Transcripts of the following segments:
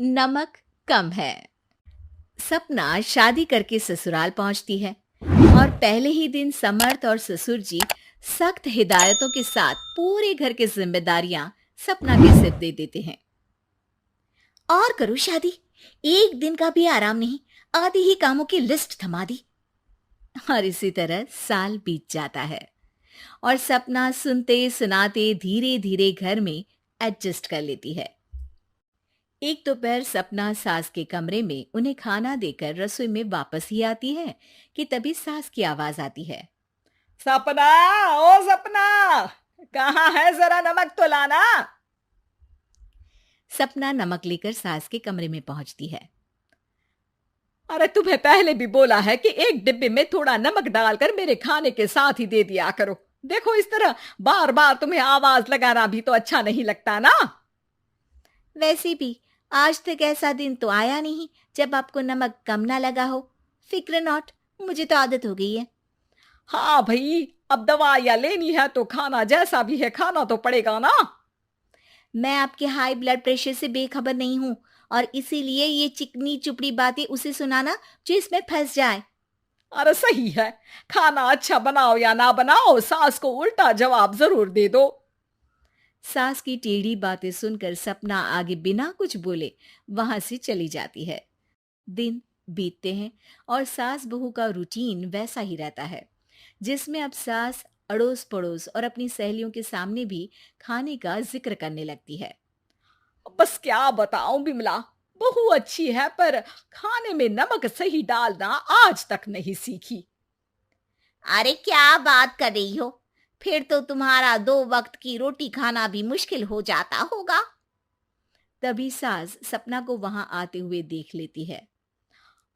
नमक कम है। सपना शादी करके ससुराल पहुंचती है और पहले ही दिन समर्थ और ससुर जी सख्त हिदायतों के साथ पूरे घर की जिम्मेदारियां सपना के सिर दे देते हैं। और करो शादी, एक दिन का भी आराम नहीं, आधी ही कामों की लिस्ट थमा दी। और इसी तरह साल बीत जाता है और सपना सुनते सुनाते धीरे धीरे घर में एडजस्ट कर लेती है। एक दोपहर सपना सास के कमरे में उन्हें खाना देकर रसोई में वापस ही आती है कि तभी सास की आवाज आती है। सपना, ओ सपना, कहाँ है? जरा नमक तो लाना। सपना नमक लेकर सास के कमरे में पहुंचती है। अरे तुम्हें पहले भी बोला है कि एक डिब्बे में थोड़ा नमक डालकर मेरे खाने के साथ ही दे दिया करो। देखो, इस तरह बार बार तुम्हें आवाज लगाना भी तो अच्छा नहीं लगता ना। वैसे भी आज तक ऐसा दिन तो आया नहीं जब आपको नमक कम ना लगा हो। फिक्र नॉट, मुझे तो आदत हो गई है। हाँ भाई, अब दवाइयाँ लेनी है तो खाना जैसा भी है खाना तो पड़ेगा ना। मैं आपके हाई ब्लड प्रेशर से बेखबर नहीं हूं और इसीलिए ये चिकनी चुपड़ी बातें उसे सुनाना जो इसमें फंस जाए। अरे सही है, खाना अच्छा बनाओ या ना बनाओ, सास को उल्टा जवाब जरूर दे दो। सास की टेढ़ी बातें सुनकर सपना आगे बिना कुछ बोले वहां से चली जाती है। दिन बीतते हैं और सास बहू का रूटीन वैसा ही रहता है, जिसमें अब सास अड़ोस पड़ोस और अपनी सहेलियों के सामने भी खाने का जिक्र करने लगती है। बस क्या बताऊं बिमला, बहू अच्छी है पर खाने में नमक सही डालना आज तक नहीं सीखी। अरे क्या बात कर रही हो? फिर तो तुम्हारा 2 वक्त की रोटी खाना भी मुश्किल हो जाता होगा। तभी सास सपना को वहां आते हुए देख लेती है।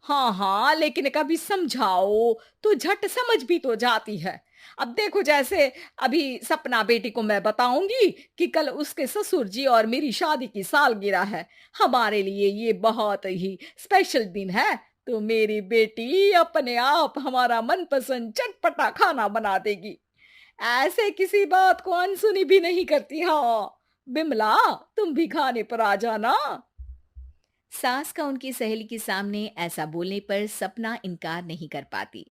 हाँ हाँ, लेकिन कभी समझाओ तो झट समझ भी तो जाती है। अब देखो, जैसे अभी सपना बेटी को मैं बताऊंगी कि कल उसके ससुर जी और मेरी शादी की सालगिरह है, हमारे लिए ये बहुत ही स्पेशल दिन है, तो मेरी बेटी अपने आप हमारा मनपसंद चटपटा खाना बना देगी। ऐसे किसी बात को अनसुनी भी नहीं करती। हाँ बिमला, तुम भी खाने पर आ जाना। सास का उनकी सहेली के सामने ऐसा बोलने पर सपना इनकार नहीं कर पाती।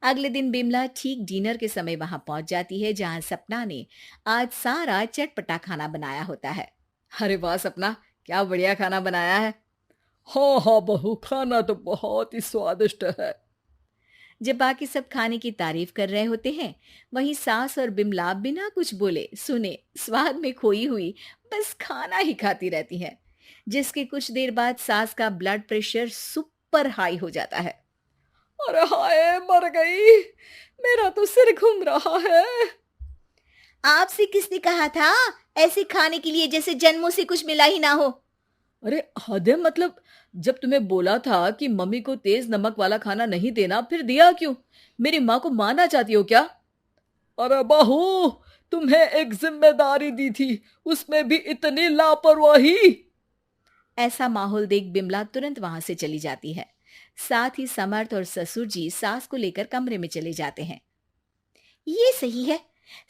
अगले दिन बिमला ठीक डिनर के समय वहां पहुंच जाती है जहां सपना ने आज सारा चटपटा खाना बनाया होता है। अरे वाह सपना, क्या बढ़िया खाना बनाया है। हाँ हाँ बहू, खाना तो बहुत ही स्वादिष्ट है। जब बाकी सब खाने की तारीफ कर रहे होते हैं, वहीं सास और बिमला बिना कुछ बोले सुने स्वाद में खोई हुई बस खाना ही खाती रहती हैं, जिसके कुछ देर बाद सास का ब्लड प्रेशर सुपर हाई हो जाता है। अरे हाय, मर गई, मेरा तो सिर घूम रहा है। आपसे किसने कहा था ऐसे खाने के लिए जैसे जन्मों से कुछ मिला ही ना हो? अरे हद है, मतलब जब तुम्हें बोला था कि मम्मी को तेज नमक वाला खाना नहीं देना, फिर दिया क्यों? मेरी माँ को मारना चाहती हो क्या? अरे बहू, तुम्हें एक जिम्मेदारी दी थी, उसमें भी इतनी लापरवाही। ऐसा माहौल देख बिमला तुरंत वहां से चली जाती है। साथ ही समर्थ और ससुर जी सास को लेकर कमरे में चले जाते हैं। ये सही है,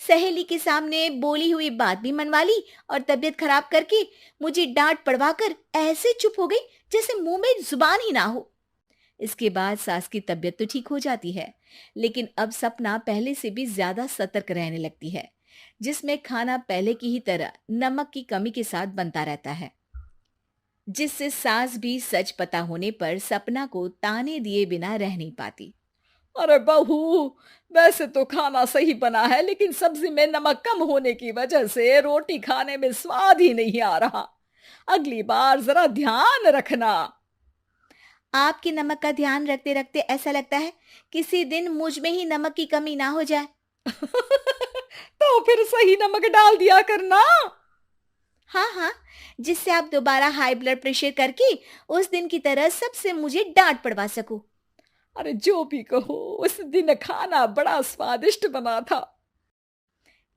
सहेली के सामने बोली हुई बात भी मनवा ली और तबीयत खराब करके मुझे डांट पड़वाकर ऐसे चुप हो गई जैसे मुंह में जुबान ही ना हो। इसके बाद सास की तबीयत तो ठीक हो जाती है, लेकिन अब सपना पहले से भी ज्यादा सतर्क रहने लगती है, जिसमें खाना पहले की ही तरह नमक की कमी के साथ बनता रहता है, जिससे सास भी सच पता होने पर सपना को ताने दिए बिना रह नहीं पाती। अरे बहू, वैसे तो खाना सही बना है, लेकिन सब्जी में नमक कम होने की वजह से रोटी खाने में स्वाद ही नहीं आ रहा। अगली बार जरा ध्यान रखना। आपके नमक का ध्यान रखते रखते ऐसा लगता है किसी दिन मुझ में ही नमक की कमी ना हो जाए। तो फिर सही नमक डाल दिया करना। हाँ हाँ, जिससे आप दोबारा हाई ब्लड प्रेशर करके उस दिन की तरह सबसे मुझे डांट पड़वा सको। अरे जो भी कहो, उस दिन खाना बड़ा स्वादिष्ट बना था।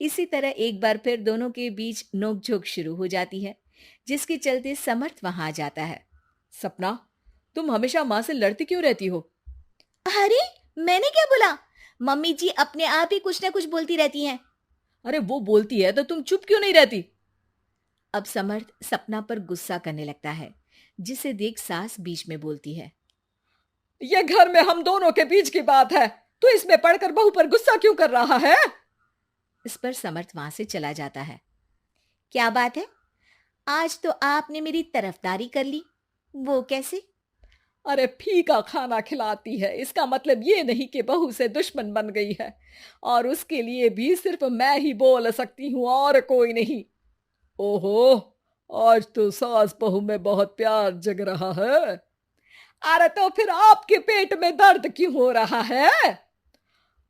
इसी तरह एक बार फिर दोनों के बीच नोकझोंक शुरू हो जाती है, जिसके चलते समर्थ वहां आ जाता है। सपना, तुम हमेशा माँ से लड़ती क्यों रहती हो? अरे, मैंने क्या बोला? मम्मी जी अपने आप ही कुछ ना कुछ बोलती रहती हैं। अरे वो बोलती है तो तुम चुप क्यों नहीं रहती? अब समर्थ सपना पर गुस्सा करने लगता है, जिसे देख सास बीच में बोलती है। ये घर में हम दोनों के बीच की बात है, तू इसमें पढ़कर बहू पर गुस्सा क्यों कर रहा है? इस पर समर्थ वहां से चला जाता है। क्या बात है, आज तो आपने मेरी तरफदारी कर ली, वो कैसे? अरे फीका खाना खिलाती है, इसका मतलब ये नहीं कि बहू से दुश्मन बन गई है, और उसके लिए भी सिर्फ मैं ही बोल सकती हूँ और कोई नहीं। ओहो, आज तो सास बहू में बहुत प्यार जग रहा है। अरे तो फिर आपके पेट में दर्द क्यों हो रहा है?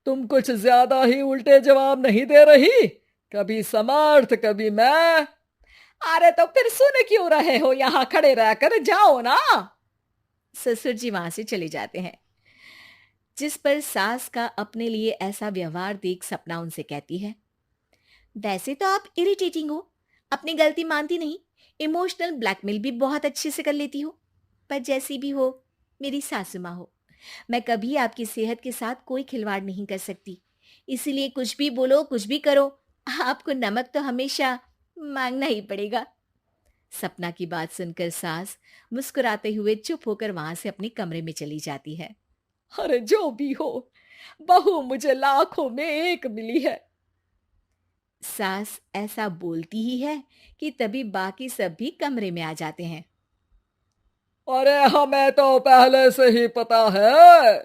तुम कुछ ज्यादा ही उल्टे जवाब नहीं दे रही, कभी समर्थ कभी मैं। अरे तो फिर सुन क्यों रहे हो, यहां खड़े रहकर जाओ ना। ससुर जी वहां से चले जाते हैं, जिस पर सास का अपने लिए ऐसा व्यवहार देख सपना उनसे कहती है, वैसे तो आप इरिटेटिंग हो, अपनी गलती मानती नहीं, इमोशनल ब्लैकमेल भी बहुत अच्छे से कर लेती हो, पर जैसी भी हो, मेरी सासू माँ हो, मैं कभी आपकी सेहत के साथ कोई खिलवाड़ नहीं कर सकती, इसीलिए कुछ भी बोलो कुछ भी करो, आपको नमक तो हमेशा मांगना ही पड़ेगा। सपना की बात सुनकर सास मुस्कुराते हुए चुप होकर वहां से अपने कमरे में चली जाती है। अरे जो भी हो, बहू मुझे लाखों में एक मिली है। सास ऐसा बोलती ही है कि तभी बाकी सब भी कमरे में आ जाते हैं। अरे हमें तो पहले से ही पता है।